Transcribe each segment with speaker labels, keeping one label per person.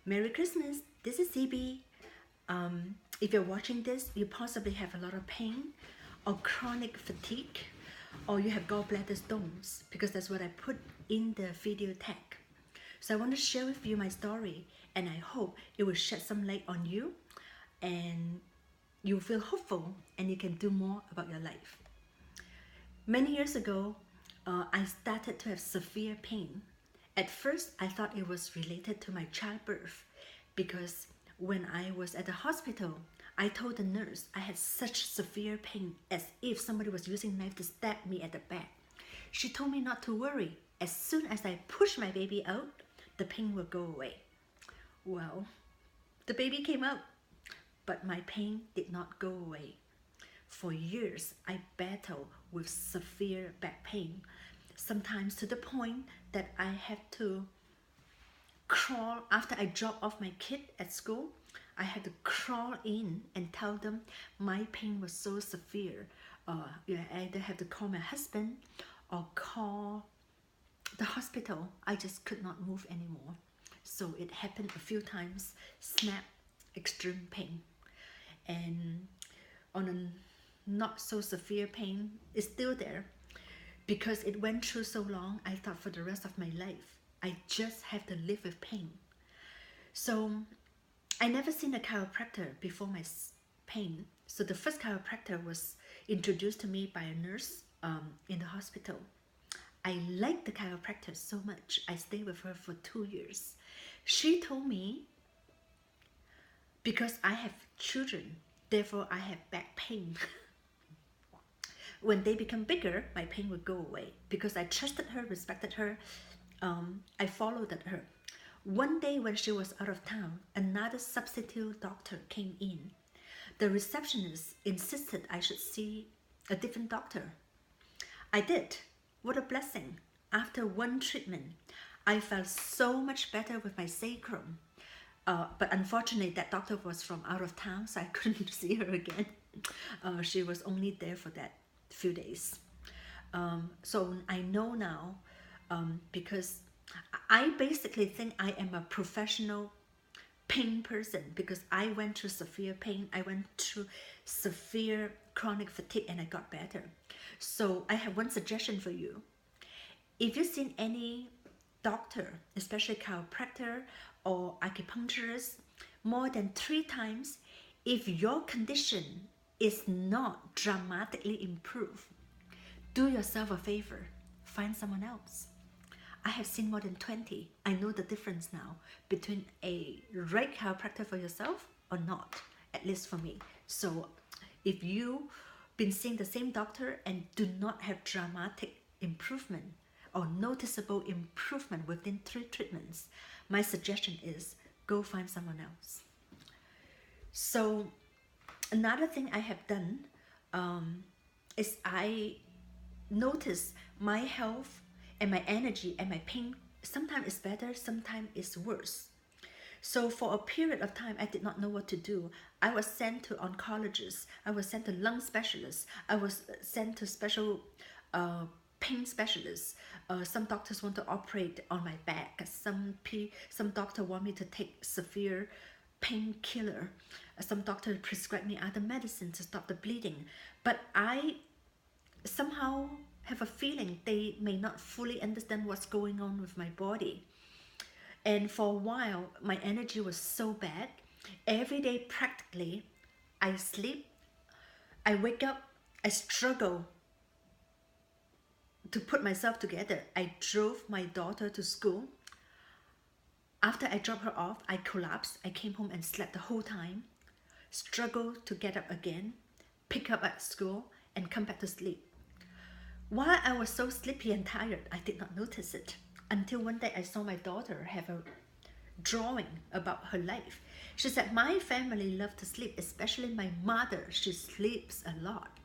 Speaker 1: Merry Christmas, this is CB. If you're watching this, you possibly have a lot of pain or chronic fatigue, or you have gallbladder stones, because that's what I put in the video tag. So I want to share with you my story, and I hope it will shed some light on you and you feel hopeful and you can do more about your life. Many years ago, I started to have severe pain. At first, I thought it was related to my childbirth because when I was at the hospital, I told the nurse I had such severe pain as if somebody was using a knife to stab me at the back. She told me not to worry. As soon as I push my baby out, the pain will go away. Well, the baby came out, but my pain did not go away. For years, I battled with severe back pain, sometimes to the point that I had to crawl. After I dropped off my kid at school, I had to crawl in and tell them my pain was so severe. I either have to call my husband or call the hospital. I just could not move anymore. So it happened a few times, snap, extreme pain. And on a not so severe pain, it's still there. Because it went through so long, I thought for the rest of my life, I just have to live with pain. So I never seen a chiropractor before my pain. So the first chiropractor was introduced to me by a nurse in the hospital. I liked the chiropractor so much, I stayed with her for 2 years. She told me, because I have children, therefore I have back pain. When they become bigger, my pain would go away. Because I trusted her, respected her, I followed her. One day when she was out of town, another substitute doctor came in. The receptionist insisted I should see a different doctor. I did. What a blessing. After one treatment, I felt so much better with my sacrum. But unfortunately, that doctor was from out of town, so I couldn't see her again. She was only there for that few days. So I know now, because I basically think I am a professional pain person, because I went through severe pain, I went through severe chronic fatigue, and I got better. So I have one suggestion for you. If you've seen any doctor, especially chiropractor or acupuncturist, more than 3 times, if your condition is not dramatically improved, do yourself a favor, find someone else. I have seen more than 20. I know the difference now between a right chiropractor for yourself or not, at least for me. So if you've been seeing the same doctor and do not have dramatic improvement or noticeable improvement within 3 treatments, my suggestion is go find someone else. So another thing I have done is I notice my health and my energy and my pain sometimes is better, sometimes it's worse. So for a period of time, I did not know what to do. I was sent to oncologists, I was sent to lung specialists, I was sent to special pain specialists. Some doctors want to operate on my back. Some doctor want me to take severe painkiller. Some doctor prescribe me other medicine to stop the bleeding. But I somehow have a feeling they may not fully understand what's going on with my body. And for a while, my energy was so bad. Every day practically, I sleep, I wake up, I struggle to put myself together. I drove my daughter to school. After I dropped her off, I collapsed. I came home and slept the whole time. Struggled to get up again, pick up at school, and come back to sleep. While I was so sleepy and tired, I did not notice it. Until one day I saw my daughter have a drawing about her life. She said, my family loves to sleep, especially my mother. She sleeps a lot.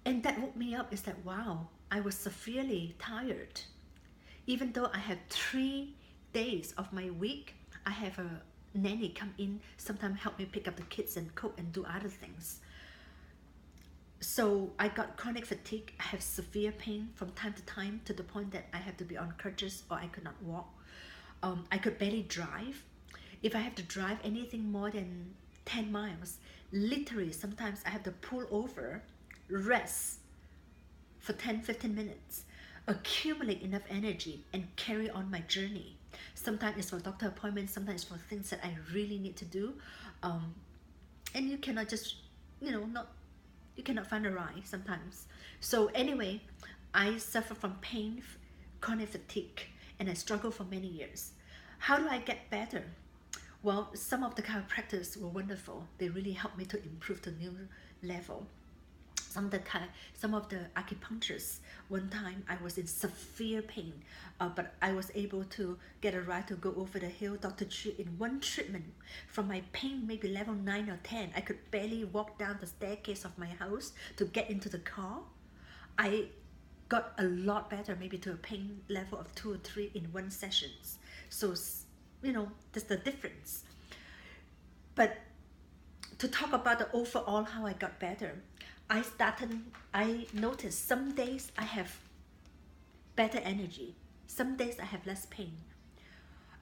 Speaker 1: And that woke me up. It's like, wow, I was severely tired. Even though I have 3 days of my week, I have a nanny come in, sometimes help me pick up the kids and cook and do other things. So I got chronic fatigue. I have severe pain from time to time, to the point that I have to be on crutches or I could not walk. I could barely drive. If I have to drive anything more than 10 miles, literally sometimes I have to pull over, rest for 10-15 minutes, accumulate enough energy and carry on my journey. Sometimes it's for doctor appointments, sometimes for things that I really need to do. And you cannot just, you cannot find a ride sometimes. So anyway, I suffer from pain, chronic fatigue, and I struggle for many years. How do I get better? Well, some of the chiropractors were wonderful. They really helped me to improve to new level. Some of the acupuncturists, one time I was in severe pain, but I was able to get a ride to go over the hill. Dr. Chu, in one treatment, from my pain maybe level 9 or 10, I could barely walk down the staircase of my house to get into the car. I got a lot better, maybe to a pain level of 2 or 3 in one session. So, that's the difference. But to talk about the overall how I got better, I noticed some days I have better energy, some days I have less pain.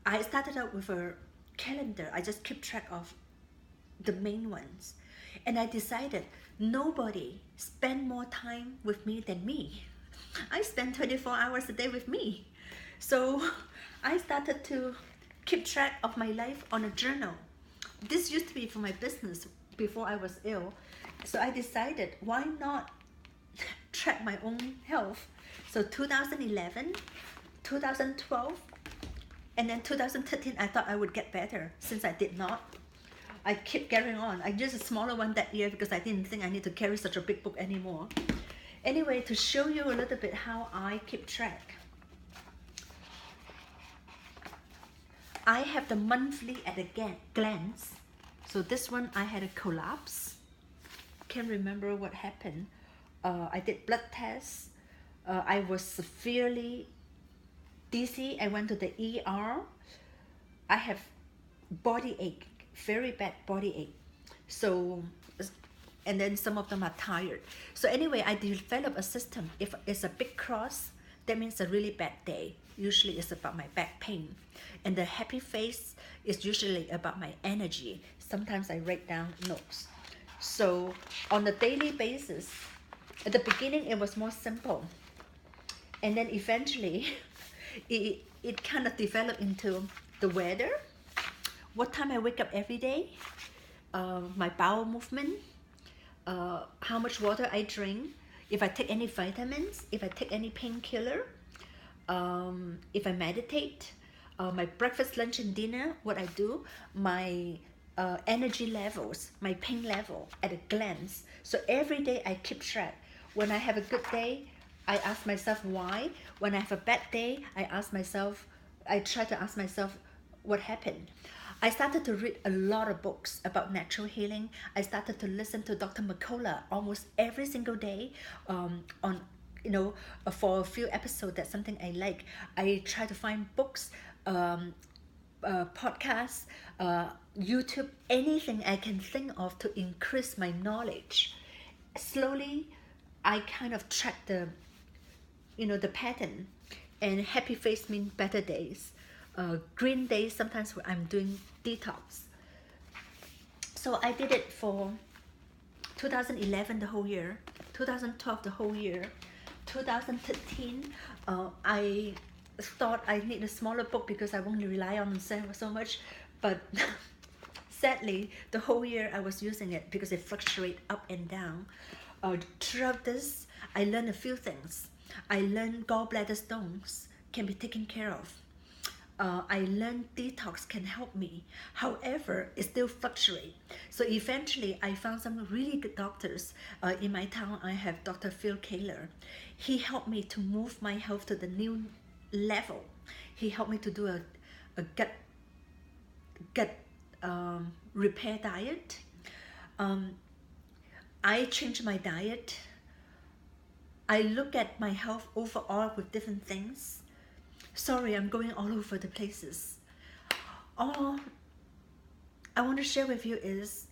Speaker 1: I started out with a calendar. I just keep track of the main ones, and I decided nobody spend more time with me than me. I spend 24 hours a day with me. So I started to keep track of my life on a journal. This used to be for my business before I was ill. So I decided, why not track my own health? So 2011, 2012, and then 2013, I thought I would get better. Since I did not, I kept carrying on. I used a smaller one that year because I didn't think I need to carry such a big book anymore. Anyway, to show you a little bit how I keep track, I have the monthly at a glance. So this one, I had a collapse. Can't remember what happened. I did blood tests. I was severely dizzy. I went to the ER. I have body ache, very bad body ache. So, and then some of them are tired. So anyway, I developed a system. If it's a big cross, that means a really bad day. Usually it's about my back pain. And the happy face is usually about my energy. Sometimes I write down notes. So on a daily basis, at the beginning it was more simple. And then eventually it kind of developed into the weather, what time I wake up every day, my bowel movement, how much water I drink, if I take any vitamins, if I take any painkiller, if I meditate, my breakfast, lunch, and dinner, what I do, my energy levels, my pain level at a glance. So every day I keep track. When I have a good day, I ask myself why. When I have a bad day, I try to ask myself what happened. I started to read a lot of books about natural healing. I started to listen to Dr. Mercola almost every single day for a few episodes. That's something I like. I try to find books, podcasts, YouTube, anything I can think of to increase my knowledge. Slowly, I kind of track the pattern. And happy face means better days. Green days, sometimes I'm doing detox. So I did it for 2011 the whole year, 2012 the whole year, 2013 I thought I need a smaller book because I won't rely on them so much, but sadly the whole year I was using it because it fluctuates up and down. Throughout this, I learned a few things. I learned gallbladder stones can be taken care of. I learned detox can help me. However, it still fluctuates. So eventually, I found some really good doctors. In my town, I have Dr. Phil Caylor. He helped me to move my health to the new level. He helped me to do a gut repair diet. I changed my diet. I look at my health overall with different things. Sorry, I'm going all over the places. All I want to share with you is,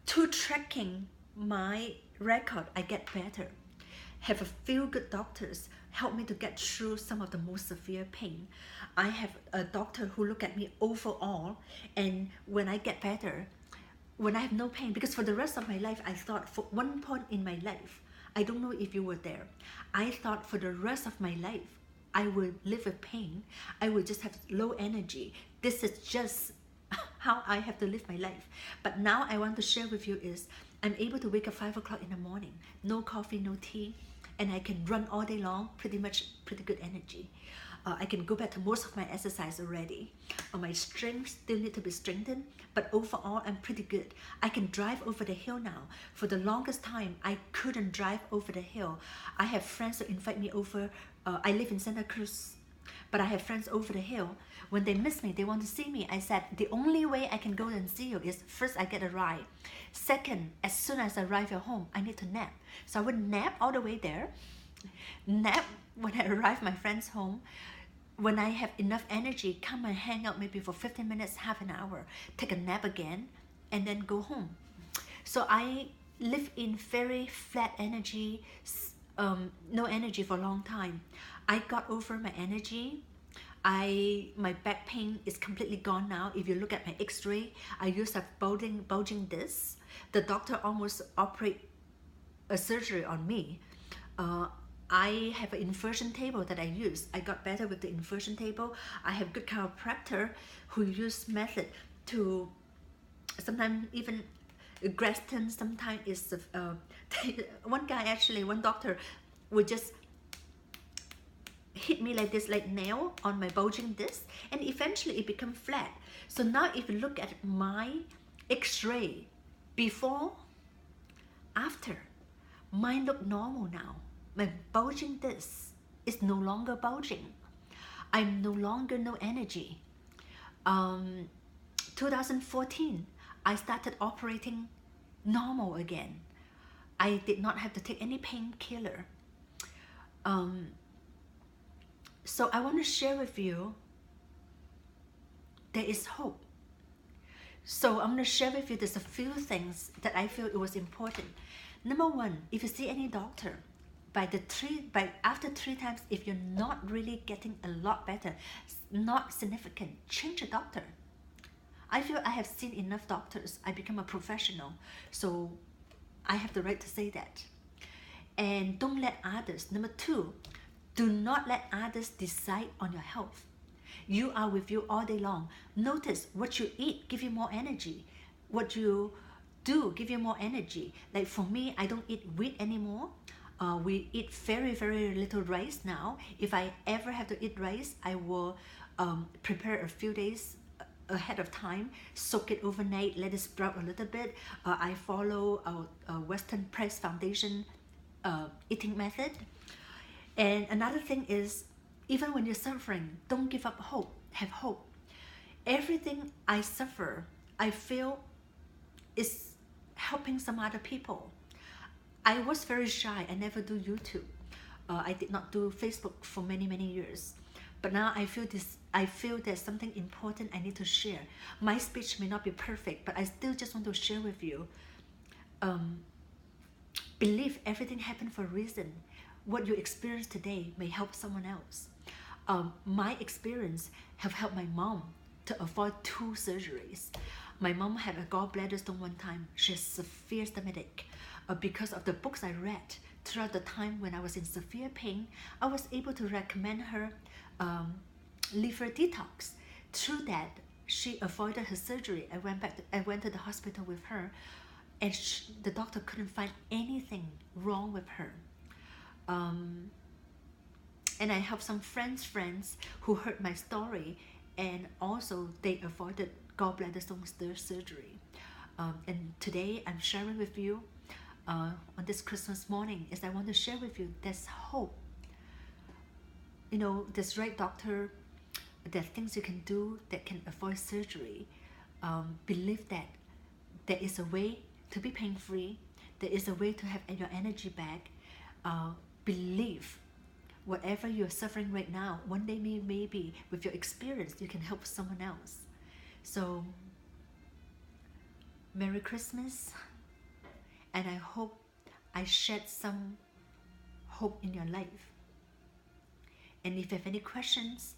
Speaker 1: through tracking my record, I get better. Have a few good doctors, helped me to get through some of the most severe pain. I have a doctor who look at me overall, and when I get better, when I have no pain, because for the rest of my life, I thought for one point in my life, I don't know if you were there, I thought for the rest of my life, I will live with pain. I will just have low energy. This is just how I have to live my life. But now I want to share with you is, I'm able to wake up 5 o'clock in the morning, no coffee, no tea, and I can run all day long, pretty good energy. I can go back to most of my exercise already. My strength still need to be strengthened, but overall I'm pretty good. I can drive over the hill now. For the longest time, I couldn't drive over the hill. I have friends who invite me over. I live in Santa Cruz, but I have friends over the hill. When they miss me, they want to see me. I said, the only way I can go and see you is first I get a ride. Second, as soon as I arrive at home, I need to nap. So I would nap all the way there, nap when I arrive my friend's home. When I have enough energy, come and hang out maybe for 15 minutes, half an hour, take a nap again, and then go home. So I live in very flat energy, no energy for a long time. I got over my energy. My back pain is completely gone now. If you look at my x-ray, I used to have bulging discs. The doctor almost operate a surgery on me. I have an inversion table that I use. I got better with the inversion table. I have good chiropractor who use method to sometimes even Greston. Sometimes is one guy actually, one doctor would just hit me like this, like nail on my bulging disc, and eventually it become flat. So now if you look at my x-ray before, after, mine look normal now. My bulging disc is no longer bulging. I'm no longer no energy. 2014, I started operating normal again. I did not have to take any painkiller. So I want to share with you, there is hope. So I'm going to share with you, there's a few things that I feel it was important. Number one, if you see any doctor, after 3 times, if you're not really getting a lot better, not significant, change a doctor. I feel I have seen enough doctors. I become a professional, so I have the right to say that. And don't let others. Number 2, do not let others decide on your health. You are with you all day long. Notice what you eat give you more energy. What you do give you more energy. Like for me, I don't eat wheat anymore. We eat very little rice now. If I ever have to eat rice, I will prepare a few days ahead of time, soak it overnight, let it sprout a little bit. I follow a Western Press Foundation eating method. And another thing is, even when you're suffering, don't give up hope. Have hope. Everything I suffer, I feel is helping some other people. I was very shy. I never do YouTube. I did not do Facebook for many years. But now I feel there's something important I need to share. My speech may not be perfect, but I still just want to share with you. Believe everything happened for a reason. What you experience today may help someone else. My experience have helped my mom to avoid 2 surgeries. My mom had a gallbladder stone one time. She has severe stomachache. Because of the books I read throughout the time when I was in severe pain, I was able to recommend her liver detox. Through that, she avoided her surgery. I went to the hospital with her, and the doctor couldn't find anything wrong with her. And I helped some friends who heard my story, and also they avoided gallbladder stone surgery. And today I'm sharing with you on this Christmas morning, is I want to share with you there's hope. You know, there's right doctor, there are things you can do that can avoid surgery. Believe that there is a way to be pain-free. There is a way to have your energy back. Believe whatever you're suffering right now, one day maybe with your experience you can help someone else. So Merry Christmas, and I hope I shed some hope in your life. And if you have any questions,